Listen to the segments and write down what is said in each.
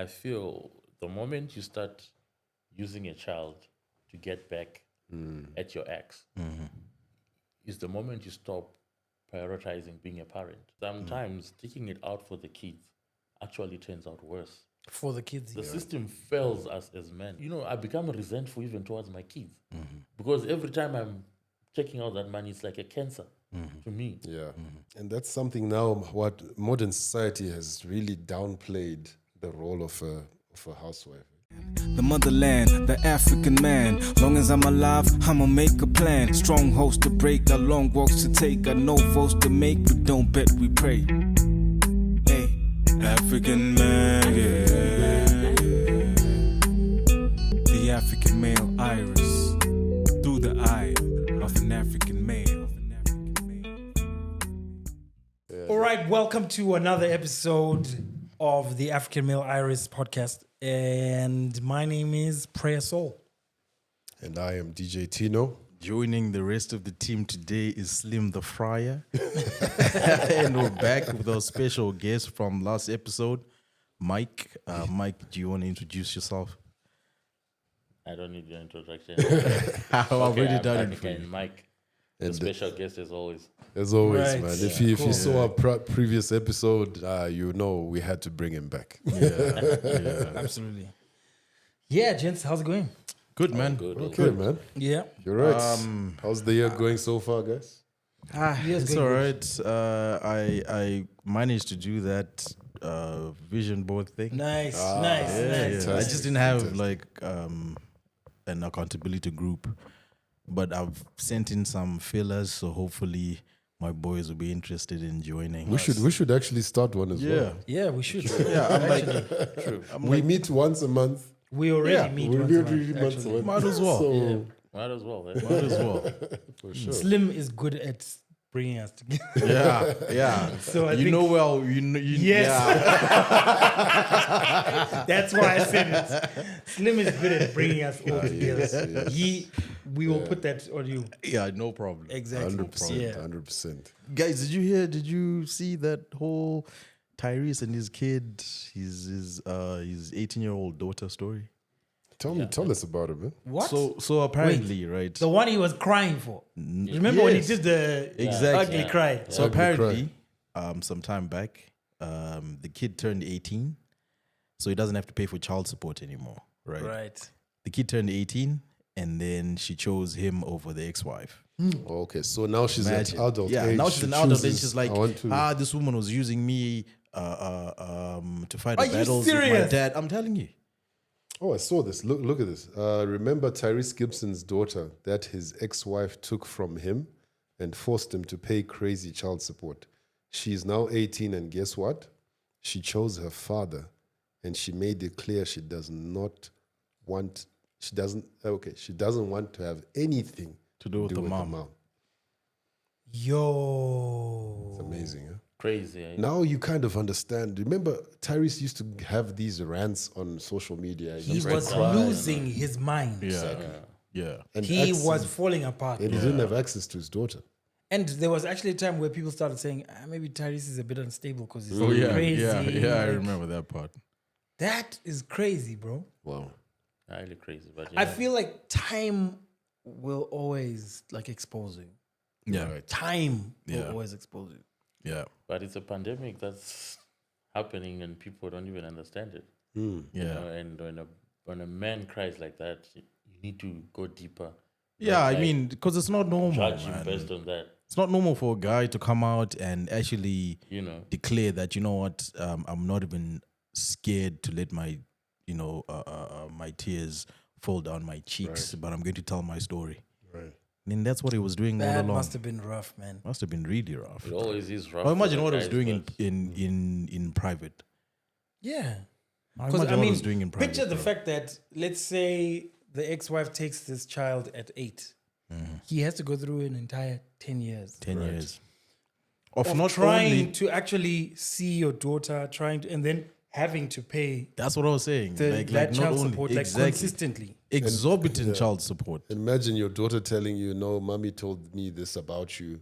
I feel the moment you start using a child to get back at your ex is the moment you stop prioritizing being a parent. Sometimes taking it out for the kids actually turns out worse. For the kids. The system fails us as men. I become resentful even towards my kids because every time I'm checking out that money, it's like a cancer to me. Yeah. And that's something now what modern society has really downplayed the role of a housewife. The motherland, the African man. Long as I'm alive, I'ma make a plan. Strongholds to break, got long walks to take, got no votes to make. We don't bet, we pray. Hey, African man, yeah. The African male iris through the eye of an African male. All right, welcome to another episode of the African Male Iris podcast. And my name is Prayer Soul. And I am DJ Tino. Joining the rest of the team today is Slim the Fryer. And we're back with our special guest from last episode, Mike. Mike, do you want to introduce yourself? I don't need your introduction. I've already done it for and you. Mike, the special guest as always. As always, Right. man. Yeah, If you saw our previous episode, you know we had to bring him back. Yeah. Absolutely. Yeah, gents, how's it going? Good, man. Good. Okay, man. Yeah. You're right. How's the year going so far, guys? Yes, It's going all good. right. I managed to do that vision board thing. Nice, Yeah, nice. yeah. I just didn't have like an accountability group, but I've sent in some fillers, so hopefully my boys will be interested in joining. We should actually start one as well. Yeah, we should. Yeah, I'm like, True. We meet once a month. We already meet we once meet a month, once a actually. month. might as well. So, Might as well. Might as well. for sure. Slim is good at bringing us together. Yeah. So I you think- know well. You know. Yes. Yeah. That's why I said it. Slim is good at bringing us all together. yes. We will put that on you. Yeah. No problem. Exactly. 100%. Yeah. 100%. Guys, did you see that whole Tyrese and his kid, his 18-year-old daughter story? Tell us about it, man. What? So apparently, right? The one he was crying for. Remember when he Yes. did the Exactly. ugly cry? So Ugly apparently, some time back, the kid turned 18, so he doesn't have to pay for child support anymore, right? Right. The kid turned 18, and then she chose him over the ex-wife. Okay, so now she's Imagine. at adult Yeah, age. now she's she an adult, and chooses, she's like, I want to. this woman was using me to fight Are the you battles with my serious? dad. I'm telling you. Oh, I saw this. Look at this. Remember Tyrese Gibson's daughter that his ex-wife took from him and forced him to pay crazy child support. She's now 18, and guess what? She chose her father, and she made it clear she doesn't want to have anything To do with the mom. Yo. It's amazing, huh? Crazy. Eh? Now you kind of understand. Remember, Tyrese used to have these rants on social media. He used to was cry, losing his mind. Yeah. and He access- was falling apart. and he didn't have access to his daughter. And there was actually a time where people started saying, maybe Tyrese is a bit unstable because he's Oh yeah, crazy. yeah. I Like, remember that part. That is crazy, bro. Wow. Highly crazy. But I feel like time will always like expose you. Yeah, Time will Yeah. always expose you. yeah, But it's a pandemic that's happening and people don't even understand it. yeah. And when a man cries like that, you need to go deeper. Yeah, I Like, mean, because it's not normal. judge him Man. based on that. It's not normal for a guy to come out and actually You know. declare that, you know what, I'm not even scared to let my, my tears fall down my cheeks, but I'm going to tell my story. Right. I mean, that's what he was doing all That along. must have been rough, man. Must have been really rough. It always is rough. Well, for imagine the what he was guys, doing but in private. Yeah. Imagine Because what I he mean, was doing in private. picture the bro. fact that let's say the ex-wife takes this child at 8. He has to go through an entire 10 years 10 years. Of of not trying only, to actually see your daughter, and then having to pay that's what I was saying. that not child only- support like exactly. consistently. Exorbitant child support. Imagine your daughter telling you, "No, mommy told me this about you.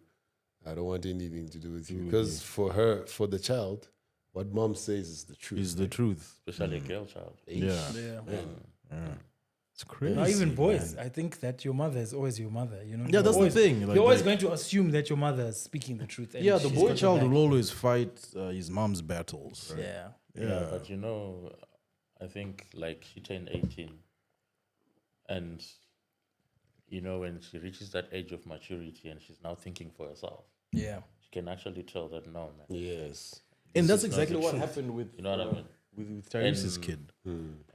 I don't want anything to do with you." Because for the child, what mom says is the truth. Is the truth. especially a girl child. Yeah. Yeah. It's crazy. Not even boys. man. I think that your mother is always your mother. You know. Yeah, You're that's the always- thing, like you're always that- going to assume that your mother is speaking the truth. And Yeah, the she's boy got your child back. will always fight his mom's battles. Yeah. Yeah, but you know, I think like she turned 18, and you know, when she reaches that age of maturity and she's now thinking for herself, Yeah. she can actually tell that no, man. Yes. And that's is not exactly the what truth. happened with You know what I mean? with Tyrese's And- kid.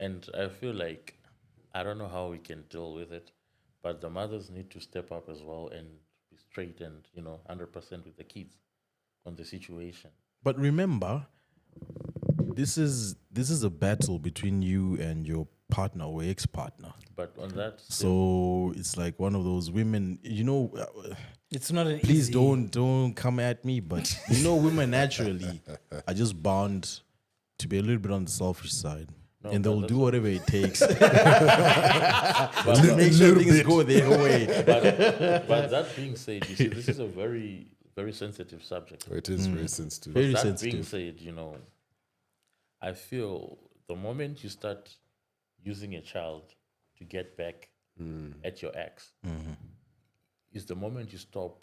And I feel like I don't know how we can deal with it, but the mothers need to step up as well and be straight and 100% with the kids on the situation. But remember, this is a battle between you and your partner or ex-partner. But on that, So it's like one of those women, It's not an please easy, don't come at me, but women naturally are just bound to be a little bit on the selfish side. No, and but they'll that's do whatever it takes but, to make sure things go their way. but that being said, you see, this is a very, very sensitive subject. It is very sensitive. Very That sensitive. being said, I feel the moment you start using a child to get back at your ex is the moment you stop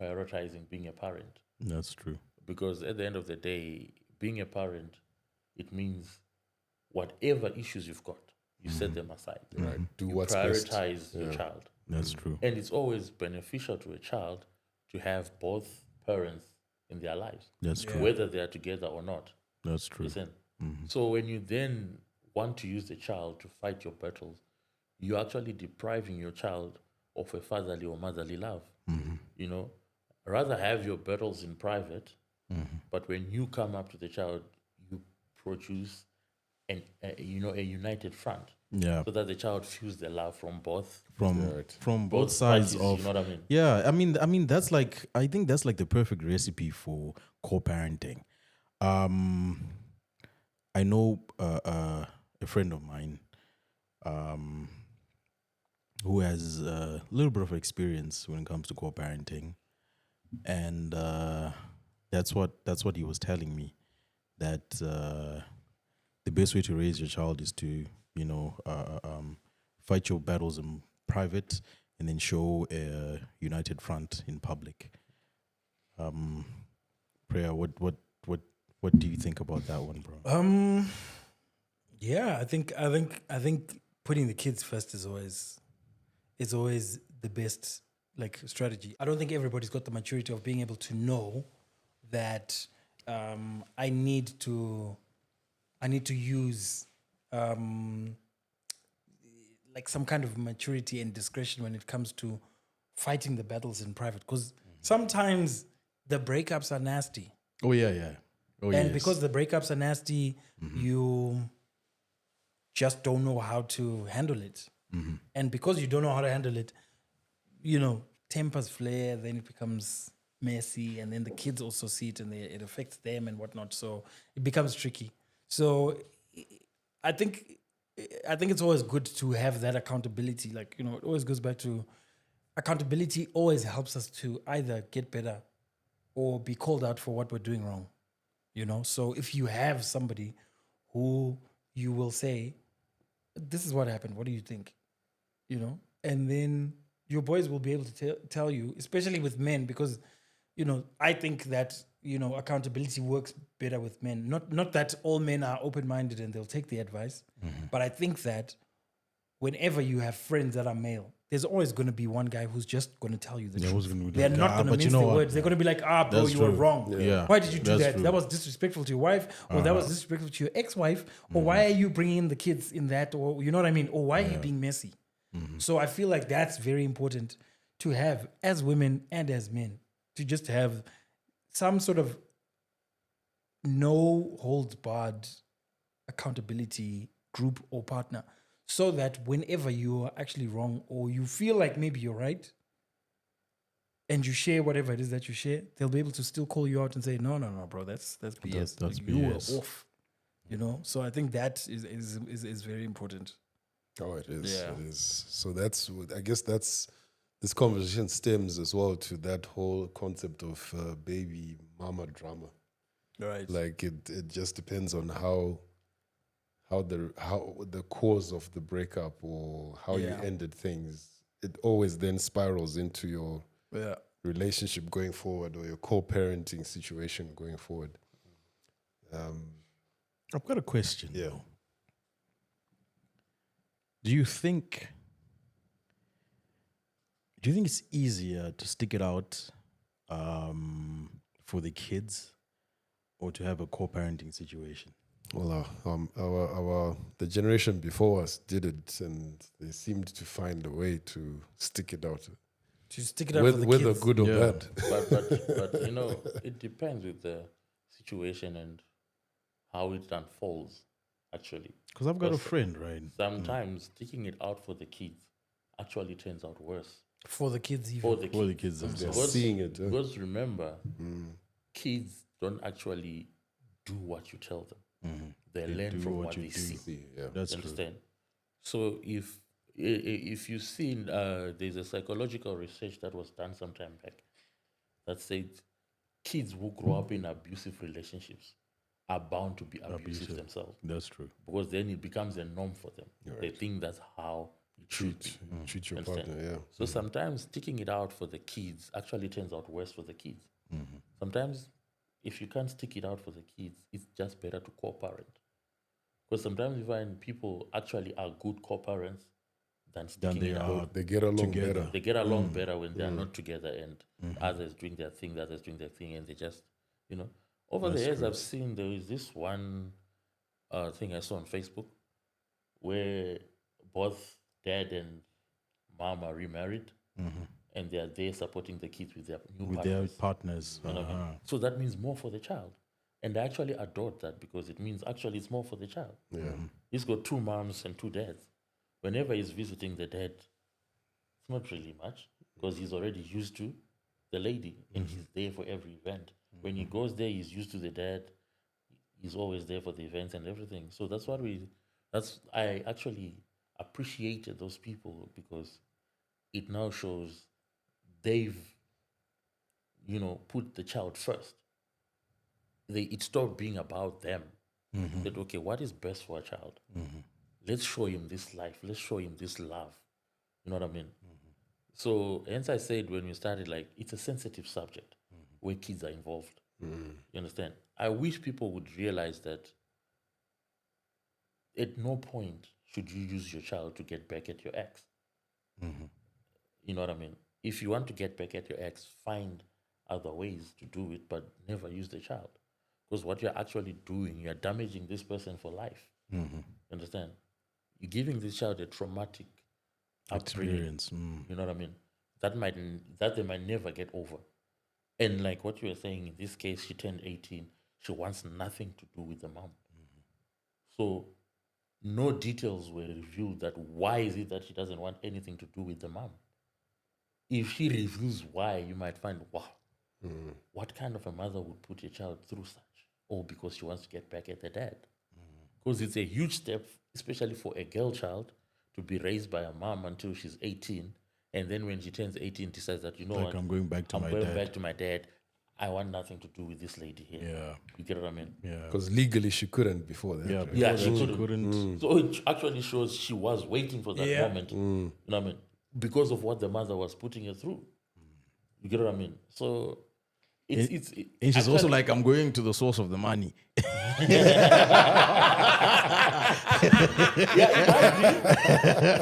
prioritizing being a parent. That's true. Because at the end of the day, being a parent, it means whatever issues you've got, you set them aside. Right. Do You what's best. prioritize your child. That's true. And it's always beneficial to a child to have both parents in their lives, That's true. whether they are together or not. That's true. Listen. So when you then want to use the child to fight your battles, you're actually depriving your child of a fatherly or motherly love. Rather have your battles in private, but when you come up to the child, you produce a united front, Yeah. so that the child feels the love from both From both sides parties, of you know what I mean? Yeah, I mean I think that's like the perfect recipe for co-parenting. I know a friend of mine who has a little bit of experience when it comes to co-parenting, and that's what he was telling me, that the best way to raise your child is to fight your battles in private and then show a united front in public. Prayer, what do you think about that one, bro? Yeah, I think putting the kids first is always the best strategy. I don't think everybody's got the maturity of being able to know that I need to use some kind of maturity and discretion when it comes to fighting the battles in private, because sometimes the breakups are nasty. Oh yeah. Oh And yes. because the breakups are nasty, you just don't know how to handle it. And because you don't know how to handle it, tempers flare, then it becomes messy, and then the kids also see it and it affects them and whatnot. So it becomes tricky. So I think it's always good to have that accountability. It always goes back to accountability. Always helps us to either get better or be called out for what we're doing wrong. So if you have somebody who you will say, this is what happened, what do you think? And then your boys will be able to tell you, especially with men, because I think that accountability works better with men. Not that all men are open-minded and they'll take the advice, but I think that whenever you have friends that are male, there's always going to be one guy who's just going to tell you the truth. They're not going to mince their words. They're going to be like, bro, That's you were true. wrong. Yeah. Why did you do That's that? true. That was disrespectful to your wife, or that was disrespectful to your ex-wife, or why are you bringing in the kids in that, or you know what I mean? Or why are you being messy? So I feel like that's very important to have as women and as men, to just have some sort of no holds barred accountability group or partner, so that whenever you are actually wrong or you feel like maybe you're right and you share whatever it is that you share, they'll be able to still call you out and say, no, bro, that's BS. That's You were BS. off. So I think that is very important. Oh, it is. Yeah. It is. So I guess this conversation stems as well to that whole concept of baby mama drama. Right. Like it just depends on how the cause of the breakup or how you Yeah. ended things. It always then spirals into your Yeah. relationship going forward or your co-parenting situation going forward. I've got a question. Yeah. Though. Do you think it's easier to stick it out for the kids or to have a co-parenting situation? Well, the generation before us did it, and they seemed to find a way to stick it out, To stick it out for the whether kids. good or Yeah. bad. But you know, it depends with the situation and how it unfolds. Actually, Because I've got a Because friend, right? sometimes sticking it out for the kids actually turns out worse For the kids, even. for the For the kids. kids They're themselves. seeing it. Because remember, kids don't actually do what you tell them. They learn do from what what you they do. see. Yeah. That's You true. understand? So if you've seen, there's a psychological research that was done some time back that said kids who grow up in abusive relationships are bound to be abusive themselves, That's true. because then it becomes a norm for them. They think that's how it should be. Treat your Understand? partner. Yeah. So sometimes sticking it out for the kids actually turns out worse for the kids. Sometimes if you can't stick it out for the kids, it's just better to co-parent. Because sometimes you find people actually are good co-parents than sticking they it are. out. They get along Together. better. They get along better when they are not together, and others doing their thing, the others doing their thing, and they just, you know. Over the years, I've seen there is this one thing I saw on Facebook where both dad and mom are remarried, and they are there supporting the kids with their new With partners. their partners. You know what I mean? So that means more for the child. And I actually adored that because it means actually it's more for the child. Yeah. He's got two moms and two dads. Whenever he's visiting the dad, it's not really much because he's already used to the lady and he's there for every event. When he goes there, he's used to the dad. He's always there for the events and everything. So I actually appreciated those people because it now shows they've, put the child first. It stopped being about them. That, okay, what is best for a child? Let's show him this life. Let's show him this love. You know what I mean? So, hence I said when we started, like, it's a sensitive subject where kids are involved. You understand? I wish people would realize that at no point should you use your child to get back at your ex. You know what I mean? If you want to get back at your ex, find other ways to do it, but never use the child. Because what you're actually doing, you're damaging this person for life. You understand? You're giving this child a traumatic upbringing. Experience. You know what I mean? That they might never get over. And like what you were saying, in this case, she turned 18. She wants nothing to do with the mom. So no details were revealed that why is it that she doesn't want anything to do with the mom. If she reveals why, you might find, wow, what kind of a mother would put a child through such? Or because she wants to get back at the dad. Because it's a huge step, especially for a girl child, to be raised by a mom until she's 18. And then when she turns 18, decides that, you know Like, what? I'm going back to my I'm going dad. back to my dad. I want nothing to do with this lady here. Yeah. You get what I mean? Yeah. Because legally she couldn't before that. Yeah, right? Yeah, before she that, couldn't. So it actually shows she was waiting for that Yeah. moment. You know what I mean? Because of what the mother was putting her through. You get what I mean? So it's And she's also like, I'm going to the source of the money. yeah, it might be.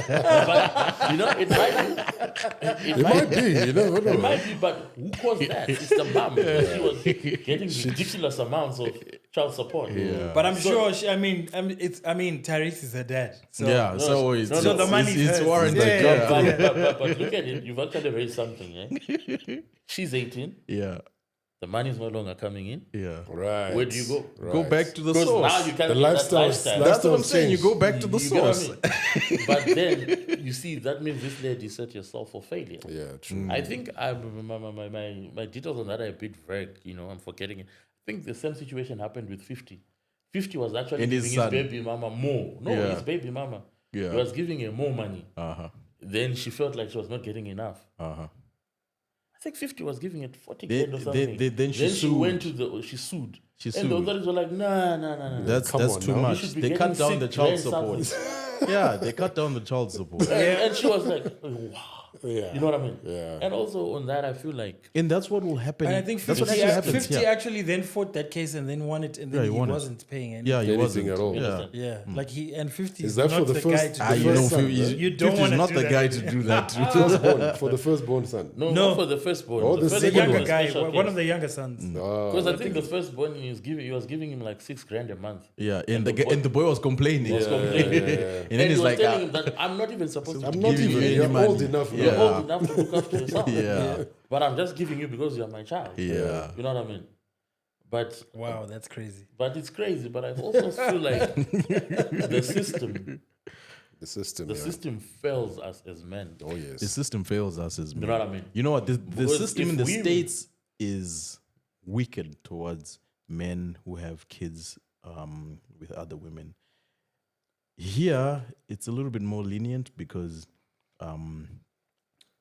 But you know, it might be. It might be, you never know. It might be, but who caused that? It's the mom. She was getting ridiculous amounts of child support. But I'm sure. Tyrese is her dad. So yeah, so it's, no, the money's it's hers. warranted. Yeah. Yeah. But look at it. You've actually raised something. Eh? She's 18. Yeah. The money is no longer coming in. Yeah. Right. Where do you go? Go back to the Because source. now you can The get lifestyle. that lifestyle. That's what I'm lifestyle's saying. You changed. go back to the You get what I source. mean? But then you see that means this lady set yourself for failure. Yeah, true. I think my details on that are a bit vague. I'm forgetting it. I think the same situation happened with 50. 50 was actually And his giving his son. baby mama more. No, Yeah. his baby mama. Yeah. He was giving her more money. Uh-huh. Then she felt like she was not getting enough. Uh-huh. I think 50 was giving it 40 Then- grand or something. then she she sued. went to she sued. She And the sued. authorities were like, no. That's Come on too now. You much. should be They cut getting down the 6 child grand support. something. Yeah, they cut down the child support. And she was like, wow. Yeah. You know what I mean? Yeah. And also on that, I feel like And that's what will happen. And I think that's 50, what actually happens. 50 Yeah, actually then fought that case and then won it, and then Yeah, he he won it. wasn't paying anything. yeah, he Anything wasn't at all. Yeah. Yeah, like he and 50 Is is that not for the the first- guy to Ah, do you that. know, son, You don't 50 is wanna not do the that. guy to do that. Firstborn, for the firstborn son. no, No. not for the firstborn. Oh, the the The second younger one. guy, special one of case. the younger sons. Because I think the firstborn he was giving him like 6 grand a month. Yeah, and the boy was complaining. Was complaining. And then And he's he was like, telling him that I'm not even supposed to I'm be not giving even. you. You're money. old enough. Yeah. You're now. old enough to look after yourself. Yeah. But I'm just giving you because you're my child. Yeah. You know what I mean? But Wow, that's crazy. it's crazy. But I also feel like the system The system fails us as men. Oh yes. the system fails us as men. You know what I mean? You know what? The Because system if in the we- States is wicked towards men who have kids with other women. Here, it's a little bit more lenient because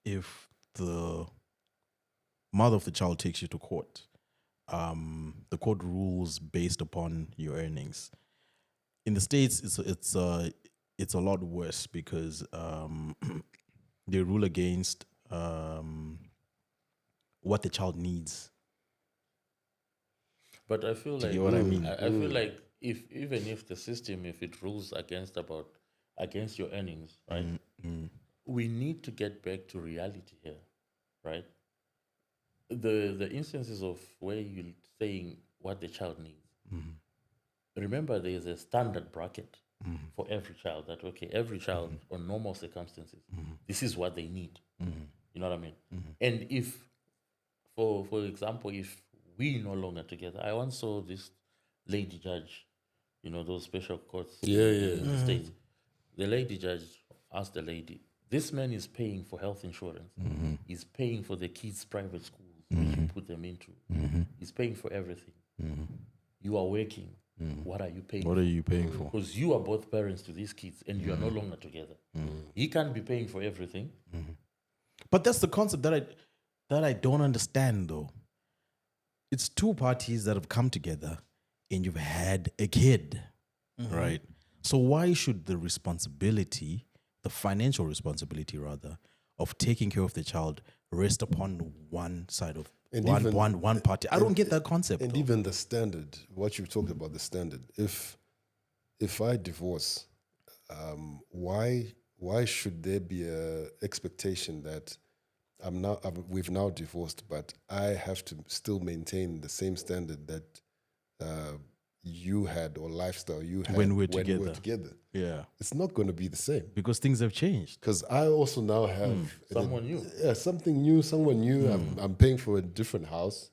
if the mother of the child takes you to court, the court rules based upon your earnings. In the States, it's a lot worse because they rule against what the child needs. But I feel Do like you get what I mean? I feel like even if the system, if it rules against your earnings, right? We need to get back to reality here, right? The instances of where you're saying what the child needs. Remember, there is a standard bracket for every child. That every child on normal circumstances, this is what they need. You know what I mean? And if, for example, if we no longer together, I once saw this lady judge, those special courts in the States. The lady judge asked the lady, this man is paying for health insurance. He's paying for the kids' private schools, which you put them into. He's paying for everything. You are working. What are you paying What are you paying for? Because you are both parents to these kids and you are no longer together. He can't be paying for everything. But that's the concept that I don't understand, though. It's two parties that have come together and you've had a kid, right? So why should the responsibility, the financial responsibility rather, of taking care of the child rest upon one side of And one even- party? I don't get that concept. And though. even the standard, what you talked about, the standard. If I divorce, why should there be a expectation that we've now divorced, but I have to still maintain the same standard that you had or lifestyle you had When we're together? together. Yeah, It's not going to be the same. because things have changed. Because I also now have Someone new. Yeah, something new, someone new. I'm paying for a different house.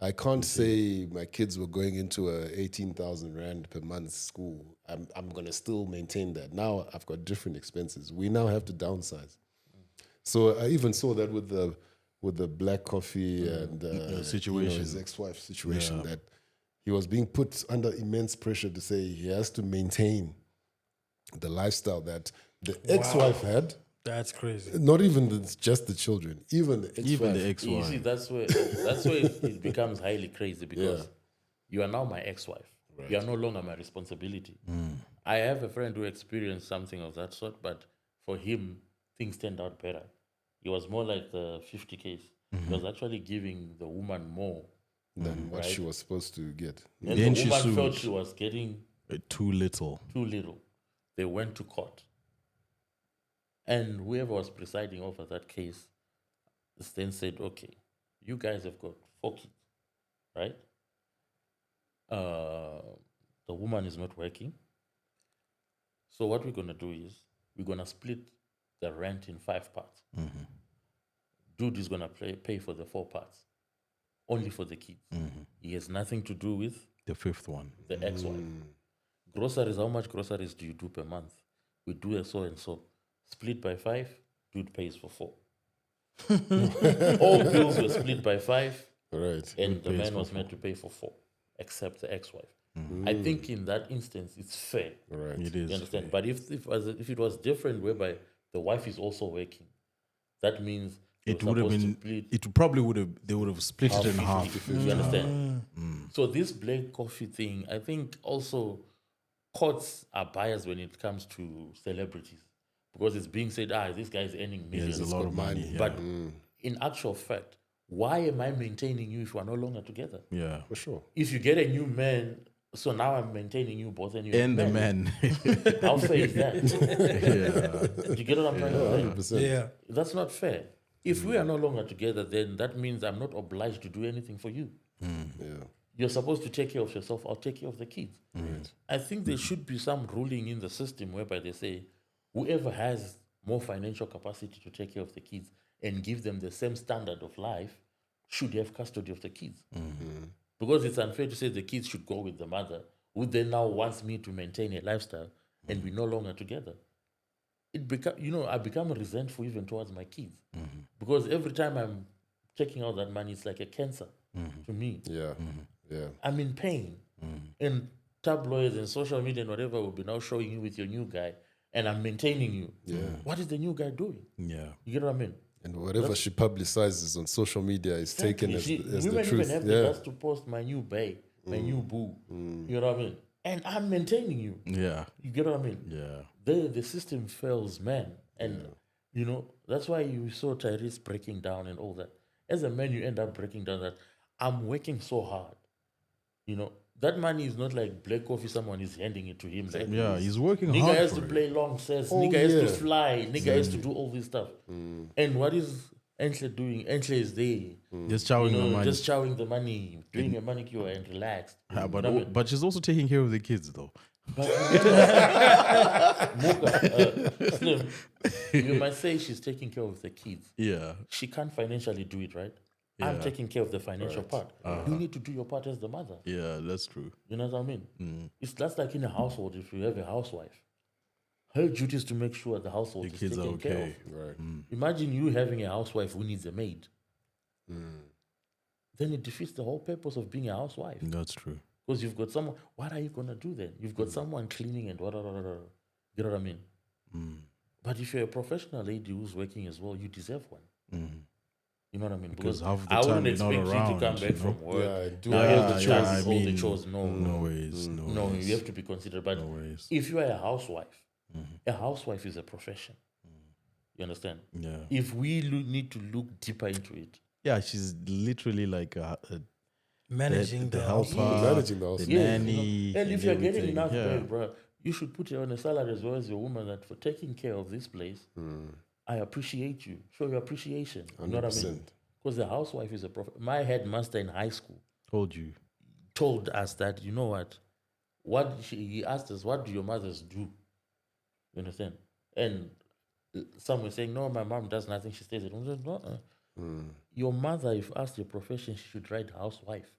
I can't say my kids were going into a 18,000 rand per month school. I'm gonna still maintain that. Now I've got different expenses. We now have to downsize. So I even saw that with the black coffee and situation. his ex-wife situation, that he was being put under immense pressure to say he has to maintain the lifestyle that the ex-wife had. That's crazy. Not even just the children, even the ex-wife. Even the You ex-wife. see, that's where it becomes highly crazy because you are now my ex-wife. You are no longer my responsibility. I have a friend who experienced something of that sort, but for him, things turned out better. It was more like the 50 case. He was actually giving the woman more. than what Right. she was supposed to get. And Then the she woman sued. felt she was getting Too little. too little. They went to court. And whoever was presiding over that case then said, okay, you guys have got 4 kids, right? The woman is not working. So what we're going to do is we're going to split the rent in 5 parts. Dude is going to pay for the 4 parts, only for the kids. He has nothing to do with The fifth one. the ex-wife. Groceries, how much groceries do you do per month? We do a so and so. Split by 5, dude pays for 4. All bills were split by 5, Right. and the man was meant to pay for 4, except the ex-wife. I think in that instance, it's fair. Right. It is. You understand? But if it was different, whereby the wife is also working, that means It would have been. They would have split it in half. You understand? So this black coffee thing, I think also courts are biased when it comes to celebrities because it's being said, this guy is earning millions. There's a lot of money. Yeah. But in actual fact, why am I maintaining you if we're no longer together? Yeah. For sure. If you get a new man, so now I'm maintaining you both and you And the man. How fair is that? Yeah. Do you get what I'm trying to say? 100%. Yeah. That's not fair. If we are no longer together, then that means I'm not obliged to do anything for you. Yeah. You're supposed to take care of yourself. I'll take care of the kids. I think there should be some ruling in the system whereby they say whoever has more financial capacity to take care of the kids and give them the same standard of life should have custody of the kids. Because it's unfair to say the kids should go with the mother, who then now wants me to maintain a lifestyle and we're no longer together. I become resentful even towards my kids. Because every time I'm taking out that money, it's like a cancer to me. Yeah. Yeah. I'm in pain. And tabloids and social media and whatever will be now showing you with your new guy, and I'm maintaining you. Yeah. What is the new guy doing? Yeah. You get what I mean? And whatever she publicizes on social media is taken as the women truth. even have the guts to post my new bae, my new boo. You know what I mean? And I'm maintaining you. Yeah. You get what I mean? Yeah. The system fails, man. And, that's why you saw Tyrese breaking down and all that. As a man, you end up breaking down that I'm working so hard. That money is not like black coffee, someone is handing it to him. Like, Yeah. He's working nigga hard. has for to it. play long sets. Oh, Nigga has to yeah. fly. Nigga has to do all this stuff. And what is Entle doing? Entle is there. Just chowing the money. Just chowing the money, doing a manicure and relaxed. But she's also taking care of the kids, though. But Mocha, Slim, you might say she's taking care of the kids. Yeah. She can't financially do it, right? I'm Yeah. taking care of the financial part. You need to do your part as the mother. Yeah, that's true. You know what I mean? That's like in a household. If you have a housewife, her duty is to make sure the household The is kids are taken care okay. of. Right. Imagine you having a housewife who needs a maid. Then it defeats the whole purpose of being a housewife. That's true. Because you've got someone, what are you going to do then? You've got someone cleaning and what. You know what I mean? But if you're a professional lady who's working as well, you deserve one. You know what I mean? Because half the I time wouldn't you're not expect you to around, come back you know? from work. Yeah, do Now all here's the the chores. chores, I all the mean, chores. No, No ways. no, you have to be considered. But No ways. if you are a housewife is a profession. You understand? Yeah. If we need to look deeper into it, Yeah, she's literally like Managing the the helper, Managing the house. the yes, nanny. and if you're getting everything. enough yeah. pay, bro, you should put her on a salary as well as your woman that for taking care of this place. I appreciate you. Show your appreciation. You know what I mean? 100%. Because the housewife is a my headmaster in high school Told you. told us that, you know what? He asked us, what do your mothers do? You understand? And some were saying, no, my mom does nothing. She stays at home. No, your mother, if asked your profession, she should write housewife.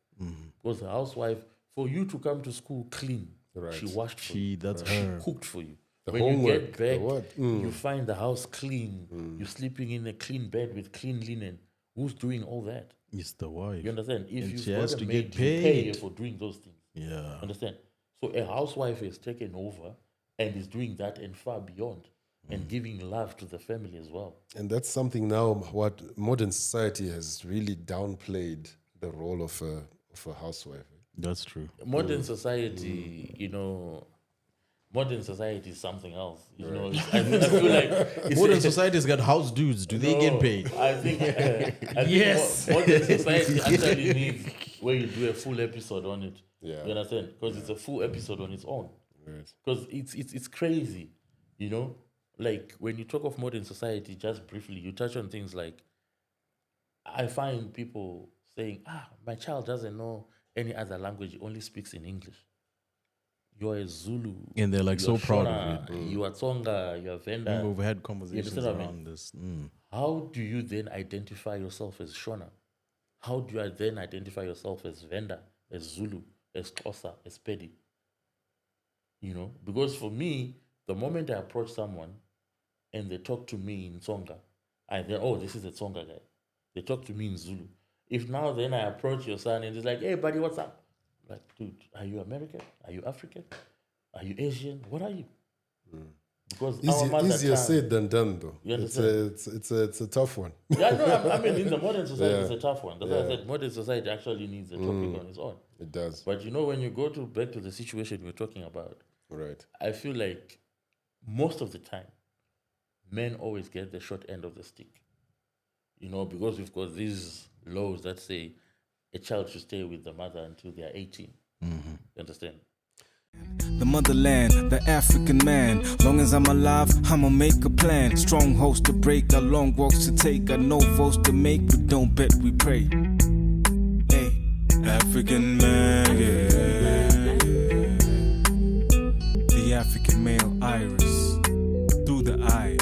Because the housewife, for you to come to school clean, Right. she washed for you. That's She her. cooked for you. The when you homework, get the back, what? you find the house clean. You're sleeping in a clean bed with clean linen. Who's doing all that? It's the wife. You understand? If And you've she got has a to maid, get you pay her paid. for doing those things. Yeah. Understand? So a housewife is taken over and is doing that and far beyond and giving love to the family as well. And that's something now what modern society has really downplayed the role of a housewife. That's true. Modern society, modern society is something else. I feel like it's Modern society's got house dudes. Do they get paid? I think, Yes. modern society actually needs where you do a full episode on it. Yeah. You understand? Because it's a full episode on its own. Right. Because it's crazy, Like when you talk of modern society, just briefly, you touch on things like, I find people saying, my child doesn't know any other language, he only speaks in English. You're a Zulu. And they're like you're so proud Shona, of it. You are Tsonga, you are Venda. Remember, we've had conversations understand what I around this. How do you then identify yourself as Shona? How do you then identify yourself as Venda, as Zulu, as Xhosa, as Pedi? Because for me, the moment I approach someone and they talk to me in Tsonga, I then, this is a Tsonga guy. They talk to me in Zulu. If now then I approach your son and it's like, hey buddy, what's up? Like, dude, are you American? Are you African? Are you Asian? What are you? because our mother Easier tongue- said than done, though. You It's understand? a tough one. Yeah, no, I mean, in the modern society, it's Yeah. a tough one. That's why I Yeah. said modern society actually needs a topic on its own. It does. But you know, when you go back to the situation we're talking about, Right. I feel like most of the time, men always get the short end of the stick. You know, because we've got these laws that say a child should stay with the mother until they are 18. You understand? The motherland, the African man. Long as I'm alive, I'ma make a plan. Strong hosts to break, got long walks to take, got no votes to make. We don't bet, we pray. Hey, African man, yeah. The African male iris through the eye.